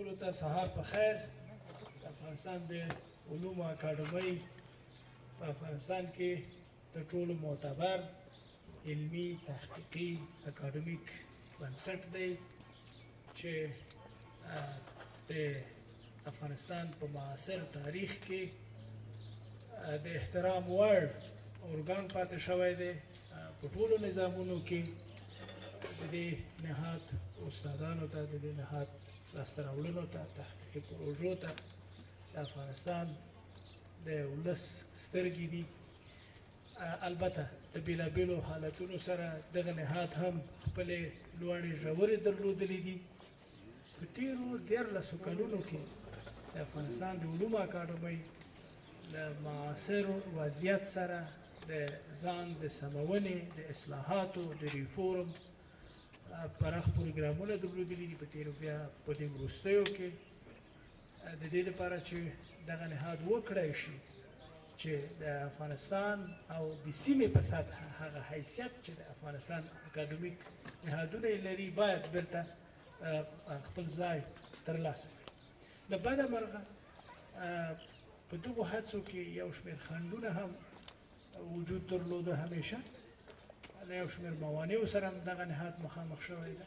ټولو ته سهار په خیر. د افغانستان د علومو اکاډمۍ په افغانستان کې تر ټولو معتبر علمي تحقیقي اکاډمیک بنسټ دی چې د افغانستان په معاصر تاریخ کې د احترام وړ ارګان پاتې شوی دی. په ټولو نظامونو کې د دې نهاد استادانو ته، د دې نهاد لاسته راوړنو ته، تحقیقي پروژو ته د افغانستان د ولس سترګې دي. البته د بېلابېلو حالتونو سره دغه نهاد هم خپلې لوړې ژورې درلودلې دي. په تېرو 14 کلونو کې د افغانستان د علومو اکاډمۍ له معاصر وضعیت سره د ځان د سمونې، د اصلاحاتو، د ریفورم پراخ پروګرامونه درلودلي دي. په تېرو بیا په دې وروستیو کې د دې لپاره چې دغه نهاد وکړی شي چې د افغانستان او د سیمې په سطح هغه حیثیت چې د افغانستان اکاډمیک نهادونه یې لري باید بیرته خپل ځای ترلاسه کړي. له بده مرغه په دغو هڅو کې یو شمېر خنډونه هم وجود درلوده. همیشه له یو شمېر موانعو سره هم دغه نهاد مخامخ شوی ده.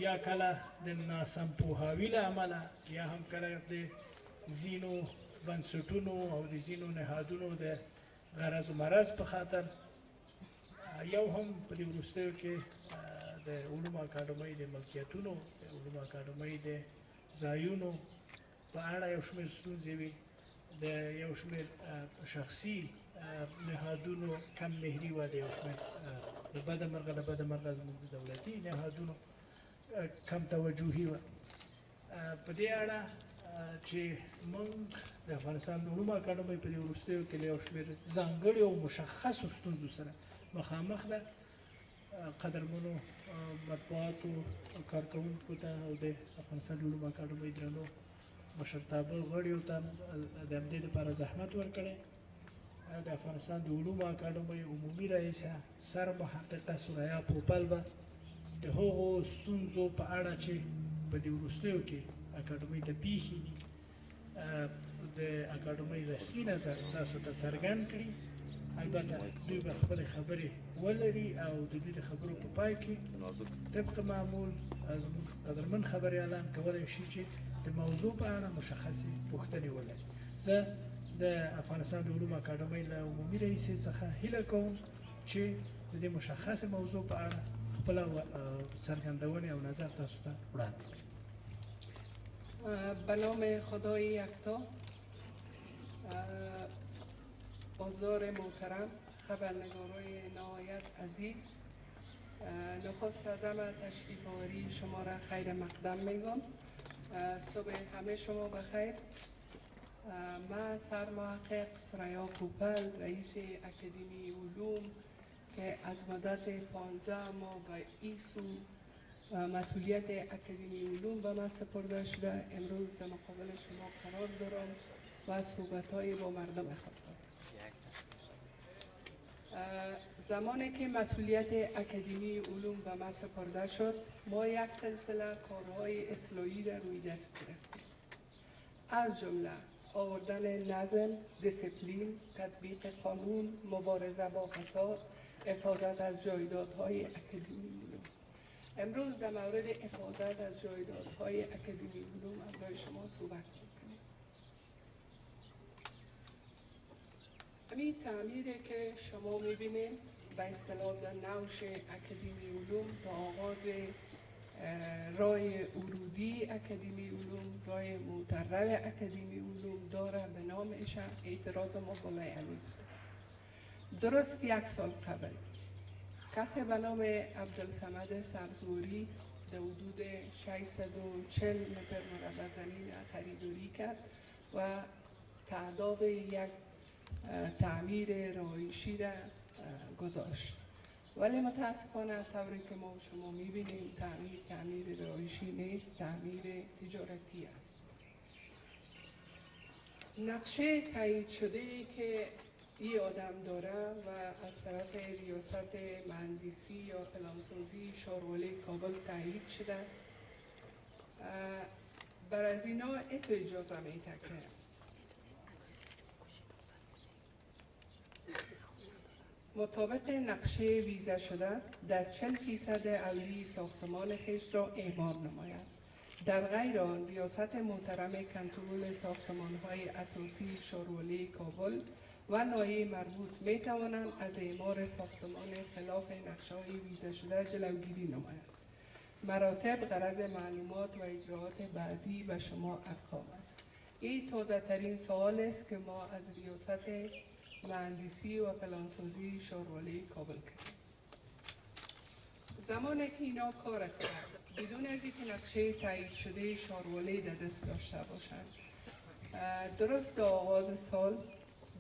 یا کله د ناسم پوهاوي له امله، یا هم کله د ځینو بنسټونو او د ځینو نهادونو د غرض و مرض په خاطر، یو هم په دې وروستیو کې د علومو اکاډمۍ د ملکیتونو، د علومو اکاډمۍ د ځایونو په اړه یو شمېر ستونزې وي. د یو شمېر شخصي نهادونو کم مهري وه، د یو شمېر د بده مرغه زموږ د دولتي نهادونو کم توجهي وه. په دې اړه چې موږ د افغانستان د علومو اکاډمۍ په دې وروستیو کې له یو شمېر ځانګړي او مشخصو ستونزو سره مخامخ ده. قدرمنو مطبوعاتو کارکوونکو ته او د افغانستان د علومو اکاډمۍ درنو مشرتابه غړیو ته د همدې لپاره زحمت ورکړی. د افغانستان د علومو اکاډمۍ عمومي رئیسه سرمحققه ثریا پوپل به د هغو ستونزو په اړه چې په دې وروستیو کې اکاډمۍ ته پیښې دي د اکاډمۍ رسمي نظر تاسو ته څرګند کړي. البته دوی به خپلې خبرې ولري او د دوی د خبرو په پای کې طبق معمول زموږ قدرمن خبریالان کولی شي چې د موضوع په اړه مشخصې پوښتنې ولري. زه د افغانستان د علومو اکاډمۍ له عمومي رئیسې څخه هیله کوم چې د دې مشخصې موضوع په اړه خپله څرګندونې او نظر تاسو ته وړاندې کړي. به نام خدای یکتا، حضار محترم، خبرنگارای نهایت عزیز، نخست از همه تشریف آوری شما را خیر مقدم میگم. صبح همه شما بخیر. من سرمحقق ثریا پوپل، رئیس اکادمی علوم که از مدت 15 ماه به این سو مسئولیت اکادمی علوم به من سپرده شده، امروز در مقابل شما قرار دارم و صحبت‌های با مردم خطاب. زمانی که مسئولیت اکادمی علوم به من سپرده شد، ما یک سلسله کارهای اصلاحی را روی دست گرفتیم. از جمله آوردن نظم، دیسیپلین، تطبیق قانون، مبارزه با فساد، حفاظت از جایدادهای اکادمی علوم. امروز در مورد حفاظت از جایدادهای اکادمی علوم برای شما صحبت می‌کنیم. همین تعمیری که شما می‌بینید به اصطلاح در نوش اکادمی علوم تا آغاز راه ورودی اکادمی علوم، راه مطرح اکادمی علوم داره به نامش، اعتراض ما بالای همین بود. درست 1 سال قبل کسی به نام عبدالصمد سبزواری در حدود 640 متر مربع زمین خریداری کرد و تعداد یک تعمیر رهایشی را گذاشت. ولی متاسفانه طوری که ما شما میبینیم تعمیر رهایشی نیست، تعمیر تجارتی است. نقشه تایید شده که این آدم داره و از طرف ریاست مهندسی یا پلانسازی شاروله کابل تایید شده، بر از اینا اتو اجازه میده که مطابق نقشه ویزا شده در 40% اولی ساختمان خیش را اعمار نماید. در غیر آن ریاست محترم کنترل ساختمان‌های اساسی شورولی کابل و نایب مربوط می توانند از اعمار ساختمان خلاف نقشه‌های ویزا شده جلوگیری نمایند. مراتب غرض معلومات و اجراءات بعدی به شما ابقام است. این تازه ترین سوال است که ما از ریاست مهندسی و پلانسازی شورولی کابل کردیم. زمانی که اینا کار کرد بدون از اینکه نقشه تایید شده شورولی در دست داشته باشند، درست در آغاز سال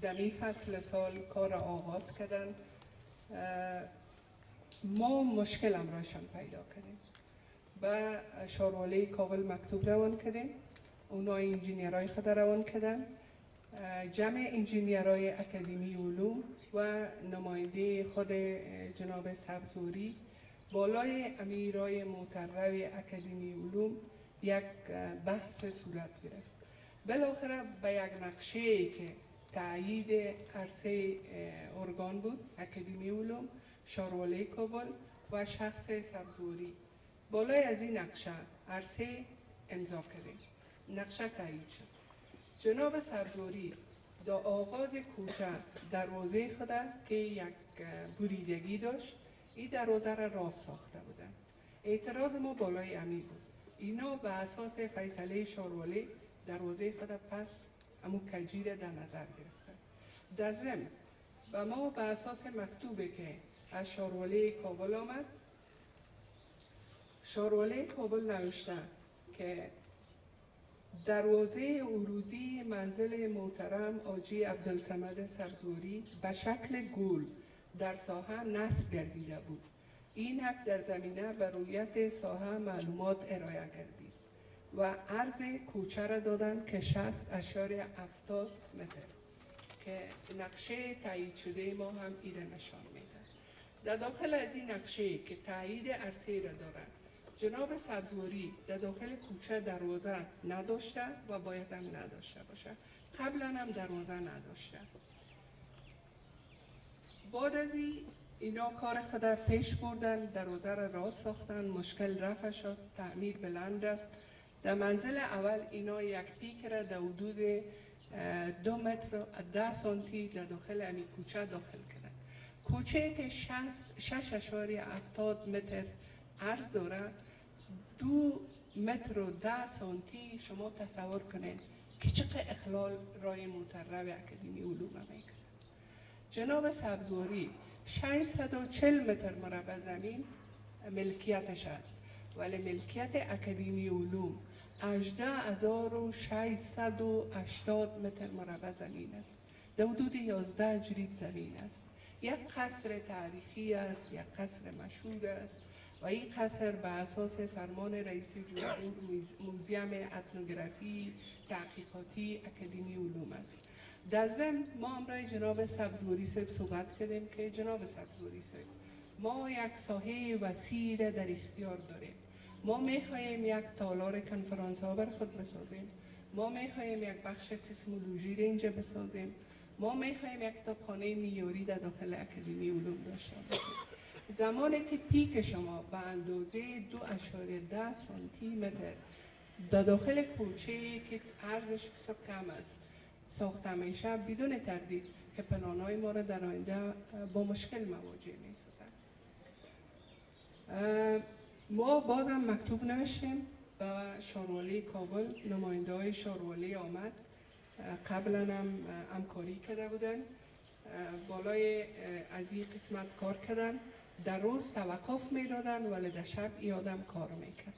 دمی فصل سال کار آغاز کردن، ما مشکل امرایشان پیدا کردیم و شورولی کابل مکتوب روان کردیم. اونا انجینیرهای خود روان کردن، جمع انجینیرهای اکادمی علوم و نماینده خود جناب سبزوری بالای امیرای محترم اکادمی علوم یک بحث صورت گرفت. بالاخره به یک نقشه که تایید عرصه ارگان بود، اکادمی علوم، شورولی کابل و شخص سبزوری، بالای از این نقشه عرصه امضا کردیم. نقشه تایید شد. جناب سبزوری در آغاز کوچه دروازه خود که یک بریدگی داشت، این دروازه را راه ساخته بودن. اعتراض ما بالای امی بود. اینا به اساس فیصله شورولی دروازه خود پس امو کجی را در نظر گرفتن. در ضمن و ما به اساس مکتوبی که از شورولی کابل آمد، شورولی کابل نوشته که دروازه ورودی منزل محترم آجی عبدالصمد سبزوری به شکل گل در ساحه نصب گردیده بود. این حق در زمینه بر رویت ساحه معلومات ارائه گردید و عرض کوچه را دادن که 60.70 متر که نقشه تایید شده ما هم ایره نشان میده. در داخل از این نقشه که تایید عرصه را دارند، جناب سبزوری در داخل کوچه دروازه نداشته و باید هم نداشته باشه. قبلا هم دروازه نداشته. بعد از اینا کار خود پیش بردن، دروازه را راه ساختن، مشکل رفع شد، تعمیر بلند رفت. در منزل اول اینا یک پیک را در حدود 2 متر و 10 سانتی در داخل امی کوچه داخل کردن. کوچه که 6.70 متر عرض داره، 2 متر و 10 سانتی، شما تصور کنید که چقدر اخلال رای محترم اکادمی علوم میکنه. جناب سبزوری 640 متر مربع زمین ملکیتش است، ولی ملکیت اکادمی علوم 18,680 متر مربع زمین است. در حدود 11 جریب زمین است. یک قصر تاریخی است، یک قصر مشهور است و این قصر به اساس فرمان رئیس جمهور موزیم اتنوگرافی تحقیقاتی اکادمی علوم است. در ضمن ما همراه جناب سبزوری صاحب صحبت کردیم که جناب سبزوری صاحب، ما یک ساحه وسیع در اختیار داریم. ما میخواهیم یک تالار کنفرانس ها بر خود بسازیم. ما میخواهیم یک بخش سیسمولوژی را اینجا بسازیم. ما میخواهیم یک کتابخانه معیاری در داخل اکادمی علوم داشته باشیم. زمانی که پیک شما به اندازه 2.10 سانتی متر در داخل کوچه که عرضش بسیار کم است ساخته میشه، بدون تردید که پلان‌های ما را در آینده با مشکل مواجه می‌سازند. ما بازم مکتوب نوشتیم به شورولی کابل، نماینده‌های شورولی آمد، قبلا هم همکاری کرده بودن، بالای از این قسمت کار کردن، در روز توقف میدادن ولی در شب این آدم کار میکرد.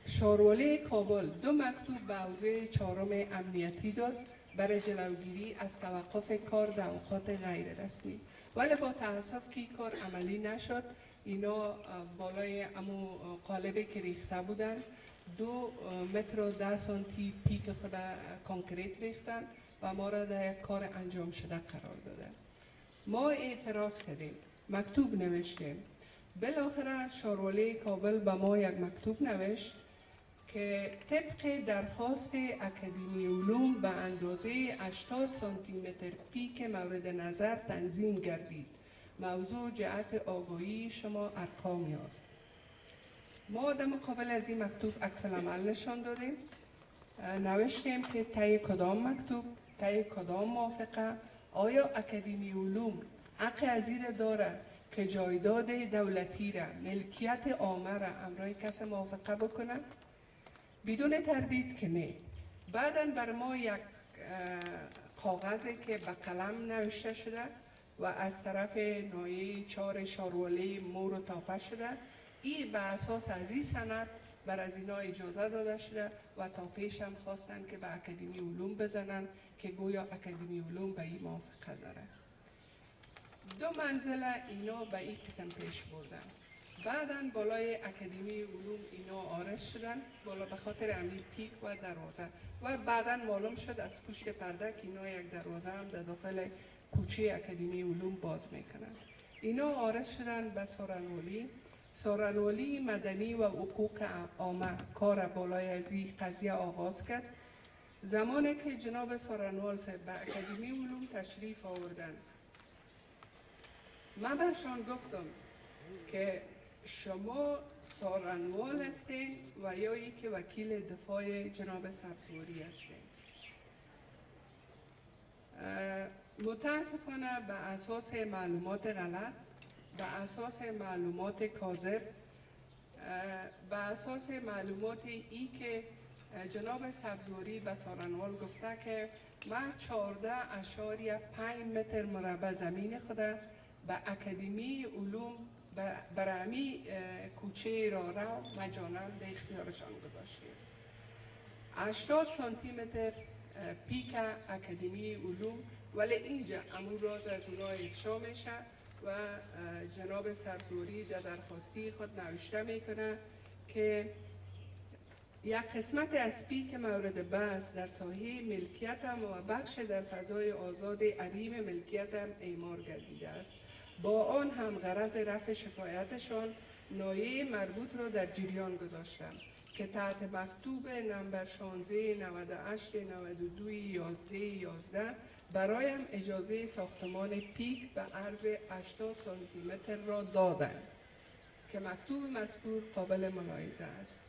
شورولی کابل 2 مکتوب به حوزه 4 امنیتی داد برای جلوگیری از توقف کار در اوقات غیر رسمی، ولی با تاسف که کار عملی نشد. اینا بالای امو قالبی که ریخته بودن 2 متر و 10 سانتی پیک خود کانکریت ریختن و ما را در یک کار انجام شده قرار دادن. ما اعتراض کردیم، مکتوب نوشتیم بالاخره شاروالی کابل به ما یک مکتوب نوشت که طبق درخواست اکادمی علوم به اندازه 80 سانتی متر پیک مورد نظر تنظیم گردید. موضوع جهت آگاهی شما ارقام یافت. ما در مقابل از این مکتوب عکس العمل نشان دادیم. نوشتیم که طی کدام مکتوب، طی کدام موافقه، آیا اکادمی علوم حق از این داره که جایداد دولتی را، ملکیت عامه را امرای کس موافقه بکنه؟ بدون تردید که نه. بعداً بر ما یک کاغذی که به قلم نوشته شده و از طرف نایه 4 شاروالی مور و تاپه شده، این به اساس از این سند بر از اینا اجازه داده شده و تا پیش هم خواستن که به اکادمی علوم بزنن که گویا اکادمی علوم به این موافقه داره. 2 منزله اینا به این قسم پیش بردن. بعداً بالای اکادمی علوم اینا آرز شدن، بالا به خاطر امی پیک و دروازه، و بعداً معلوم شد از پشت پرده که اینا یک دروازه هم در داخل کوچه اکادمی علوم باز میکنن. اینا آرز شدن به سارنوالی مدنی و حقوق عامه کار بالای از این قضیه آغاز کرد. زمانی که جناب سارنوال صاحب به اکادمی علوم تشریف آوردن، من بهشان گفتم که شما سارنوال هستین و یا که وکیل دفاع جناب سبزواری هستین. متاسفانه به اساس معلومات غلط، به اساس معلومات کاذب، به اساس معلومات ای که جناب سبزواری به سارنوال گفته که من 14.5 متر مربع زمین خود به اکادمی علوم برای کوچه را مجانا به اختیارشان گذاشتیم. 80 سانتی متر پیک اکادمی علوم، ولی اینجا امور راز از اونها افشا میشه و جناب سبزواری در درخواستی خود نوشته میکنه که یک قسمت از پیک مورد بحث در ساحه ملکیتم و بخش در فضای آزاد عریم ملکیتم اعمار گردیده است. با آن هم غرض رفع شکایتشان نایه مربوط را در جریان گذاشتم که تحت مکتوب نمبر 16 98 92 11 برایم اجازه ساختمان پیک به عرض 80 سانتی متر را دادند که مکتوب مذکور قابل ملاحظه است.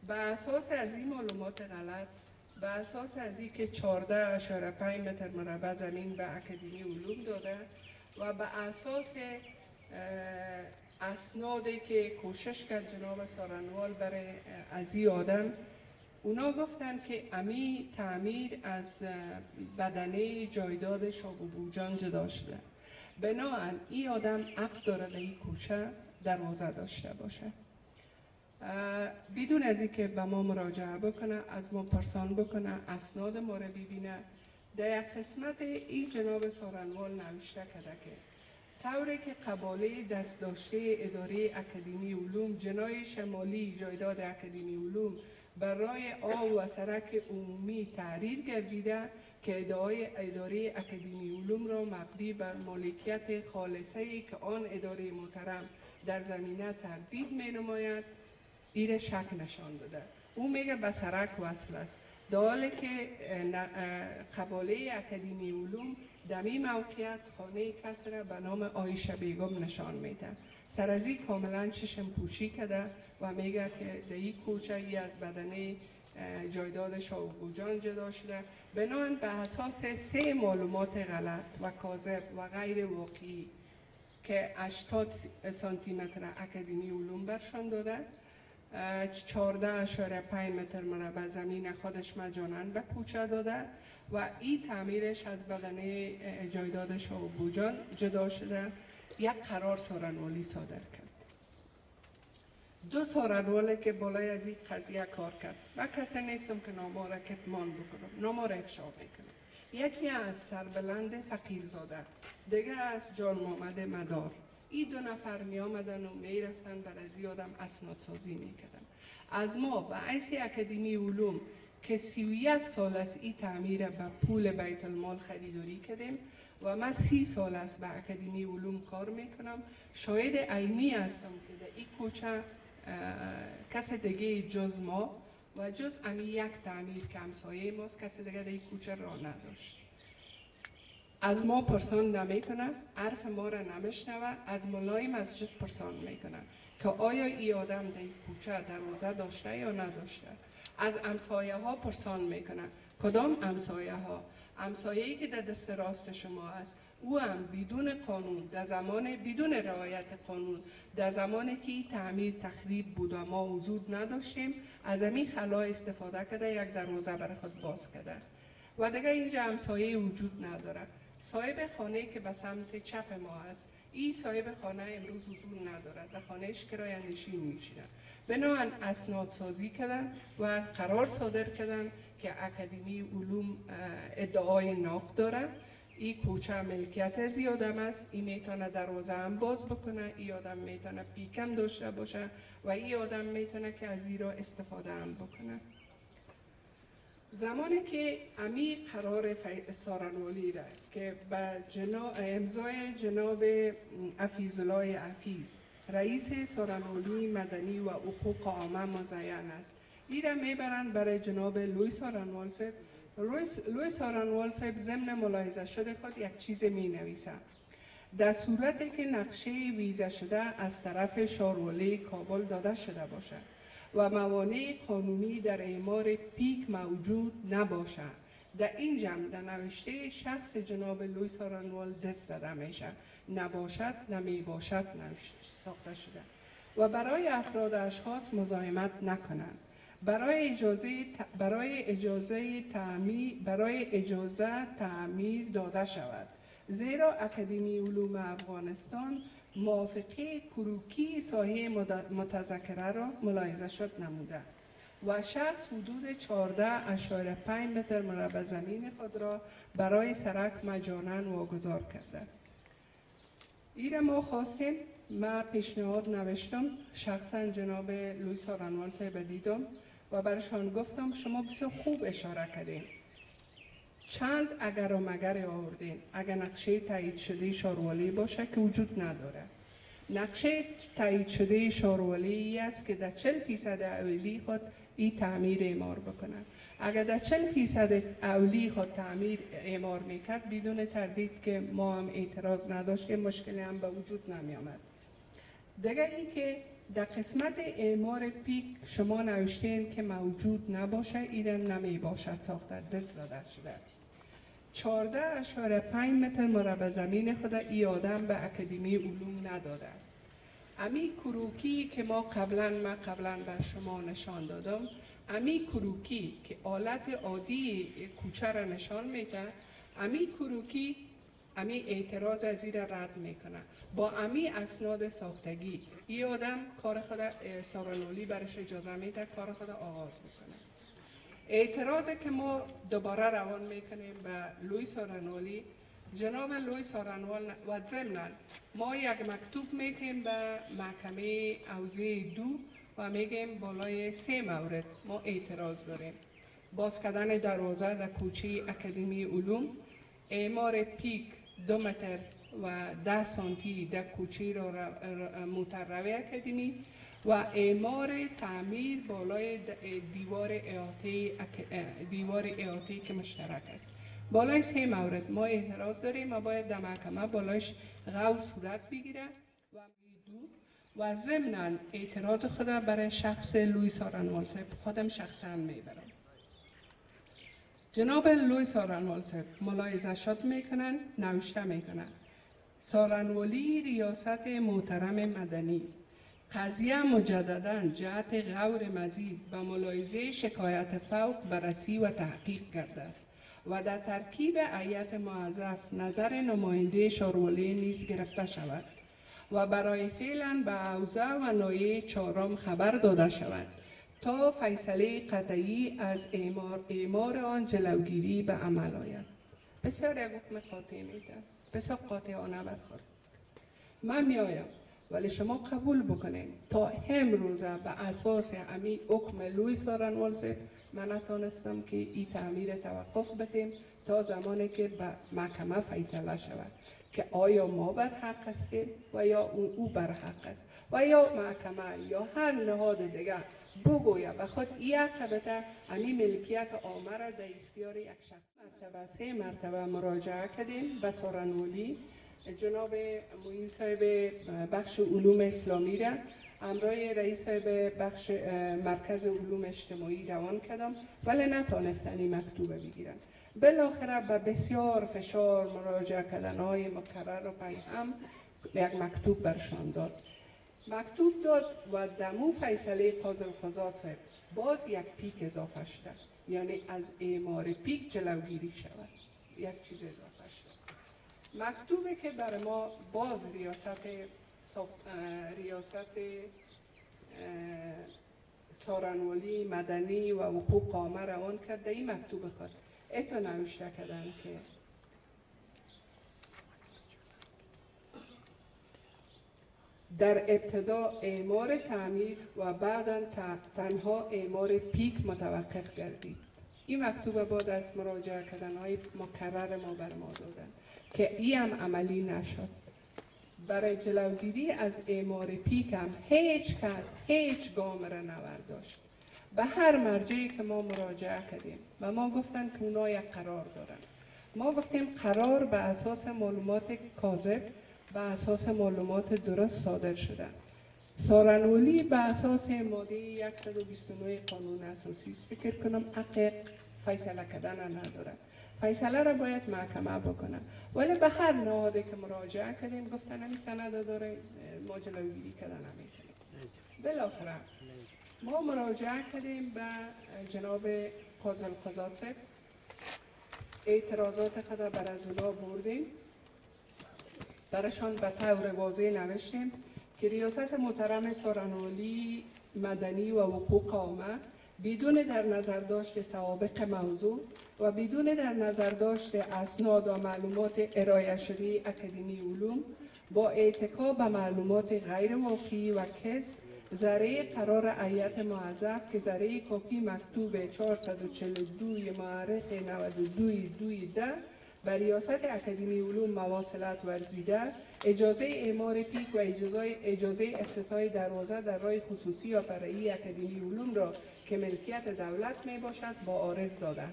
به اساس از این معلومات غلط، به اساس از این که 14.5 متر مربع زمین به اکادمی علوم داده و به اساس اسنادی که کوشش کرد جناب سارنوال برای از این آدم، اونا گفتن که امی تعمیر از بدنه جایداد شاگوبو جان جدا شده. بناهن این آدم حق داره در این کوچه دروازه داشته باشه. بدون از اینکه به ما مراجعه بکنه، از ما پرسان بکنه، اسناد ما رو ببینه، در یک قسمت این جناب سارنوال نوشته کرده که طوری که قباله دست داشته اداره اکادمی علوم جنای شمالی جایداد اکادمی علوم برای آب و سرک عمومی تحریر گردیده که اداره اکادمی علوم را مبنی بر مالکیت خالصه‌ای که آن اداره محترم در زمینه تردید می نماید، این شک نشان داده. او میگه به سرک وصل است، در حالی که قباله اکادمی علوم دمی موقعیت خانه کسی را به نام عایشه بیگم نشان میده. سر از این کاملا چشم پوشی کرده و میگه که در این کوچه ای از بدنه جایداد شاگوبو جان جدا شده. بنابراین به اساس 3 معلومات غلط و کاذب و غیر واقعی که 80 سانتی متر اکادمی علوم برشان داده، 14.5 متر مربع زمین خودش مجانا به کوچه داده و این تعمیرش از بدنه جایداد شاگوبو جان جدا شده، یک قرار سارنوالی صادر کرد. 2 سارنواله که بالای از این قضیه کار کرد و کسی نیستم که نامه را کتمان بکنم، نامه را افشا میکنم. یکی از سربلند فقیرزاده، دیگه از جان محمد مدار. این 2 نفر می آمدن و می رفتن بر از این آدم اسناد سازی می کردن. از ما به حیث اکادمی علوم که 31 سال از این تعمیر به پول بیت المال خریداری کردیم و من 30 سال است به اکادمی علوم کار میکنم. شاید عینی هستم که در این کوچه کس دیگه جز ما و جز امی یک تعمیر که همسایه ماست کسی دیگه در این کوچه را نداشت. از ما پرسان نمیکنه، حرف ما را نمیشنوه، از ملای مسجد پرسان میکنه که آیا این آدم در این کوچه دروازه داشته یا نداشته. از همسایه ها پرسان میکنه، کدام همسایه ها؟ همسایه‌ای که در دست راست شما است او هم بدون قانون در زمان بدون رعایت قانون در زمانی که این تعمیر تخریب بود و ما وجود نداشتیم از همین خلا استفاده کرده یک دروازه برای خود باز کرده و دیگه اینجا همسایه وجود نداره. صاحب خانه که به سمت چپ ما است این صاحب خانه امروز حضور نداره، در خانهش کرایه نشین میشینه. بنابراین اسناد سازی کردن و قرار صادر کردن که اکادمی علوم ادعای ناق داره. این کوچه ملکیت از این آدم است، این میتونه دروازه هم باز بکنه، این آدم میتونه پیکم داشته باشه و این آدم میتونه که از این را استفاده هم بکنه. زمانی که امی قرار سارنوالی را که به امضای جناب حفیظالله حفیظ رئیس سارنوالی مدنی و حقوق عامه مزین است، این را میبرند برای جناب لوی سارنوال صاحب. لوی سارنوال صاحب ضمن ملاحظه شده خود یک چیز می نویسه: در صورتی که نقشه ویزه شده از طرف شاروالی کابل داده شده باشد و موانع قانونی در اعمار پیک موجود نباشد، در این جمع در نوشته شخص جناب لوی سارنوال دست زده میشه، نباشد نمی باشد ساخته شده و برای افراد اشخاص مزاحمت نکنند. برای اجازه تعمیر داده شود، زیرا اکادمی علوم افغانستان موافقه کروکی ساحه متذکره را ملاحظه شد نموده و شخص حدود 14.5 متر مربع زمین خود را برای سرک مجانا واگذار کرده. این ما خواستیم، من پیشنهاد نوشتم، شخصا جناب لوی سارنوال صاحب دیدم و برشان گفتم شما بسیار خوب اشاره کردین، چند اگر و مگر آوردین. اگر نقشه تایید شده شاروالی باشه که وجود نداره، نقشه تایید شده شاروالی است که در 40% اولی خود این تعمیر اعمار بکنه. اگر در 40% اولی خود تعمیر اعمار میکرد بدون تردید که ما هم اعتراض نداشتیم، مشکلی هم به وجود نمی آمد. دیگه این که در قسمت اعمار پیک شما نوشتین که موجود نباشه، ایران نمی باشد ساخته، دست زده شده. 14.5 متر مربع زمین خود ای آدم به اکادمی علوم نداده. امی کروکی که من قبلا بر شما نشان دادم، امی کروکی که آلت عادی کوچه را نشان میده، امی کروکی امی اعتراض از این را رد میکنه با امی اسناد ساختگی. این آدم کار خود سارنوالی برش اجازه میده کار خود آغاز میکنه. اعتراض که ما دوباره روان میکنیم به لوی سارنوالی، جناب لوی سارنوال و ضمناً ما یک مکتوب میکنیم به محکمه حوزه 2 و میگیم بالای 3 مورد ما اعتراض داریم: باز کردن دروازه در کوچه اکادمی علوم، اعمار پیک 2 متر و 10 سانتی در کوچه موتروی اکادمی و اعمار تعمیر بالای دیوار احاطه‌ای که مشترک است. بالای 3 مورد ما اعتراض داریم و باید در محکمه بالایش غور صورت بگیره و ضمناً اعتراض خود برای شخص لوی سارنوال صاحب خودم شخصا میبرم. جناب لوی سارنوال صاحب ملاحظه شد میکنن، نوشته میکنن: سارنوالی ریاست محترم مدنی، قضیه مجددا جهت غور مزید به ملاحظه شکایت فوق بررسی و تحقیق گردد و در ترکیب هیئت موظف نظر نماینده شاروالی نیز گرفته شود و برای فعلا به حوزه و ناحیه 4 خبر داده شود تا فیصله قطعی از اعمار آن جلوگیری به عمل آید. بسیار یک حکم قاطع میده، بسیار قاطعانه برخورد. من میآیم ولی شما قبول بکنید تا امروزه به اساس همین حکم لوی سارنوال صاحب من نتونستم که این تعمیر توقف بدیم تا زمانی که به محکمه فیصله شود که آیا ما بر حق هستیم و یا او بر حق است و یا محکمه یا هر نهاد دیگر بگوید و خود این حق بده همین ملکیت عامه را در اختیار یک شخص. 3 مرتبه مراجعه کردیم به سارنولی. جناب معین صاحب بخش علوم اسلامی را همراه رئیس صاحب بخش مرکز علوم اجتماعی روان کردم ولی نتانستن این مکتوب بگیرن. بالاخره به بسیار فشار مراجعه کردنهای مکرر و پیهم یک مکتوب برشان داد. مکتوب داد و دمو فیصله قاضی القضات صاحب باز یک پیک اضافه شد، یعنی از اعمار پیک جلوگیری شود، یک چیز اضافه شد. مکتوبی که بر ما باز ریاست سارنولی مدنی و حقوق عامه روان کرد. این مکتوب خود ایتا نوشته کردن که در ابتدا اعمار تعمیر و بعدا تنها اعمار پیک متوقف گردید. این مکتوب بعد از مراجعه کردنهای مکرر ما بر ما دادن که این هم عملی نشد. برای جلوگیری از اعمار پیک هم هیچ کس هیچ گام را نبرداشت. به هر مرجعی که ما مراجعه کردیم و ما گفتن که اونا یک قرار دارن، ما گفتیم قرار به اساس معلومات کاذب، به اساس معلومات درست صادر شدن. سارنولی به اساس ماده 129 قانون اساسی است. فکر کنم حق فیصله کردن نداره، فیصله را باید محکمه بکنه. ولی به هر نهادی که مراجعه کردیم گفتن همین سند داره، ما جلوگیری کردن نمی‌کنیم. بالاخره ما مراجعه کردیم به جناب قاضی القضات صاحب، اعتراضات خود بر از اونا بردیم، برشان به طور واضح نوشتیم که ریاست محترم سارنولی مدنی و حقوق عامه بدون در نظر داشت سوابق موضوع و بدون در نظر داشت اسناد و معلومات ارائه شده اکادمی علوم با اتکا به معلومات غیر واقعی و کذب ذریعه قرار هیئت موظف که ذریعه کپی مکتوب 442 مورخ 92/2010 به ریاست اکادمی علوم مواصلت ورزیده اجازه اعمار پیک و اجازه افتتاح دروازه در راه خصوصی یا فرعی اکادمی علوم را که ملکیت دولت می باشد با عارض داده.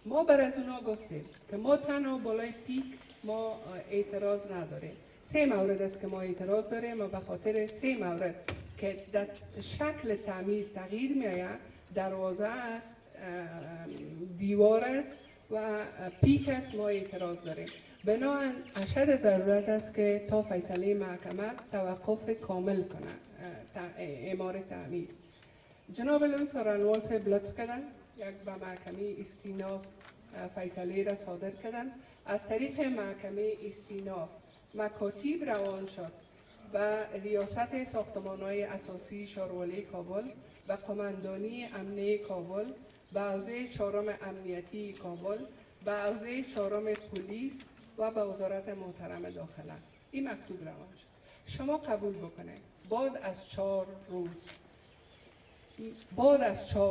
ما بر از اونا گفتیم که ما تنها بالای پیک ما اعتراض نداریم. 3 مورد است که ما اعتراض داریم و به خاطر 3 مورد که در شکل تعمیر تغییر می آید، دروازه است، دیوار است و پیک است، ما اعتراض داریم. بنابراین اشد ضرورت است که تا فیصله محکمه توقف کامل کنه اعمار تعمیر. جناب لوی سارنوال صاحب لطف کردن یک به محکمه استیناف فیصله را صادر کردن. از طریق محکمه استیناف مکاتیب روان شد و ریاست ساختمان‌های اساسی شارولی کابل و قماندانی امنیه کابل به حوزه 4 امنیتی کابل به حوزه 4 پلیس و به وزارت محترم داخله این مکتوب روان شد. شما قبول بکنید بعد از 4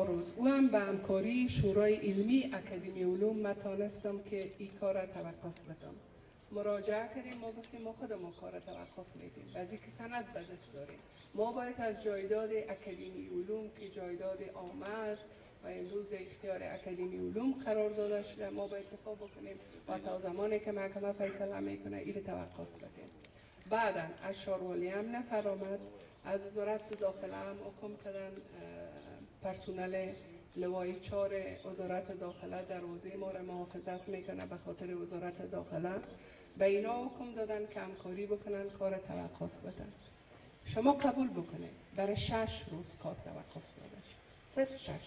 روز او هم به همکاری شورای علمی اکادمی علوم من تانستم که این کار را توقف بدم. مراجعه کردیم، ما گفتیم ما خودمون کار توقف میدیم، بعضی که سند به دست داریم. ما باید از جایداد اکادمی علوم که جایداد عامه است و امروز در اختیار اکادمی علوم قرار داده شده، ما باید دفاع بکنیم و تا زمانی که محکمه فیصله میکنه این توقف بدیم. بعدا از شارولی هم نفر آمد، از وزارت داخله هم حکم کردن پرسونل لوای 4 وزارت داخله در حوزه ما را محافظت میکنه به خاطر وزارت داخله، به اینا حکم دادن که همکاری بکنن کار توقف بدن. شما قبول بکنید برای 6 روز کار توقف داده شد، صرف 6 روز.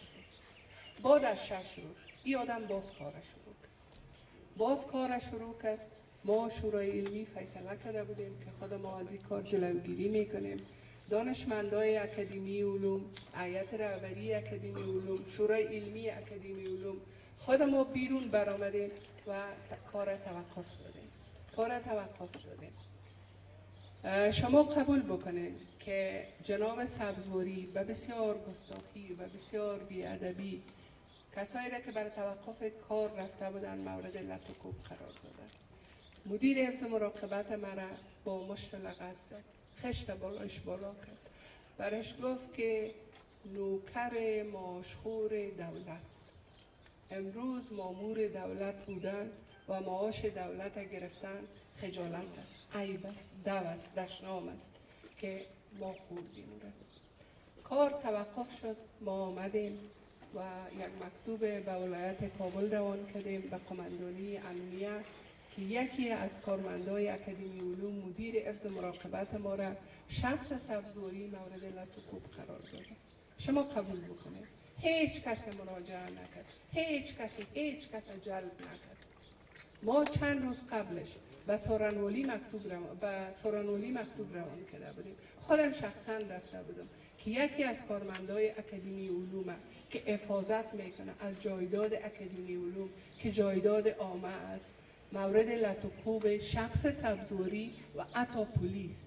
بعد از 6 روز این آدم باز کار شروع کرد. ما شورای علمی فیصله کرده بودیم که خود ما از این کار جلوگیری میکنیم. دانشمندای اکادمی علوم، هیئت رهبری اکادمی علوم، شورای علمی اکادمی علوم خود ما بیرون برآمدیم و کار توقف دادیم. شما قبول بکنید که جناب سبزواری و بسیار گستاخی و بسیار بی‌ادبی کسایی را که برای توقف کار رفته بودن مورد لط و کوب قرار دادن. مدیر حفظ مراقبت مرا با مشت لغت زد، خشت بالایش بالا کرد، برش گفت که نوکر ماشخور دولت، امروز مامور دولت بودن و معاش دولت گرفتن خجالت است، عیب است، دو است، دشنام است که ما خوردیم. کار توقف شد، ما آمدیم و یک مکتوب به ولایت کابل روان کردیم به قماندانی امنیت که یکی از کارمندای اکادمی علوم مدیر حفظ مراقبت ما را شخص سبزواری مورد لط و کوب قرار داده. شما قبول بکنید. هیچ کس مراجعه نکرد، هیچ کس جلب نکرد. ما چند روز قبلش به سارنوالی مکتوب روان کرده بودیم. خودم شخصا رفته بودم که یکی از کارمندای اکادمی علوم که حفاظت میکنه از جایداد اکادمی علوم که جایداد عامه است مورد لط و کوب شخص سبزواری و حتی پلیس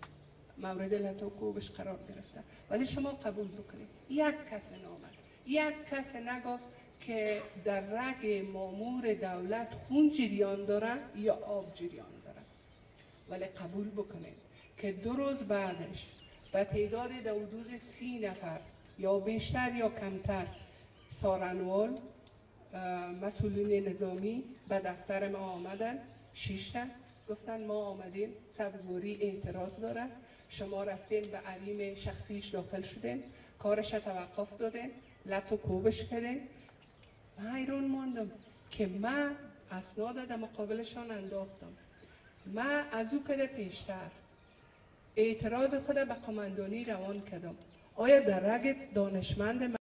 مورد لط و کوبش قرار گرفته. ولی شما قبول بکنید یک کس نامد، یک کس نگفت که در رگ مامور دولت خون جریان داره یا آب جریان داره. ولی قبول بکنید که 2 روز بعدش به تعداد حدود 30 نفر یا بیشتر یا کمتر سارنوال مسئولین نظامی به دفتر ما آمدن، 6 تا گفتن ما آمدیم سبزواری اعتراض داره، شما رفتین به حریم شخصیش داخل شدین، کارش توقف دادین، لط و کوبش کردین. من حیران ماندم که من اسناد در مقابلشان انداختم. من از او کده پیشتر اعتراض خود به قماندانی روان کردم. آیا در رگ دانشمند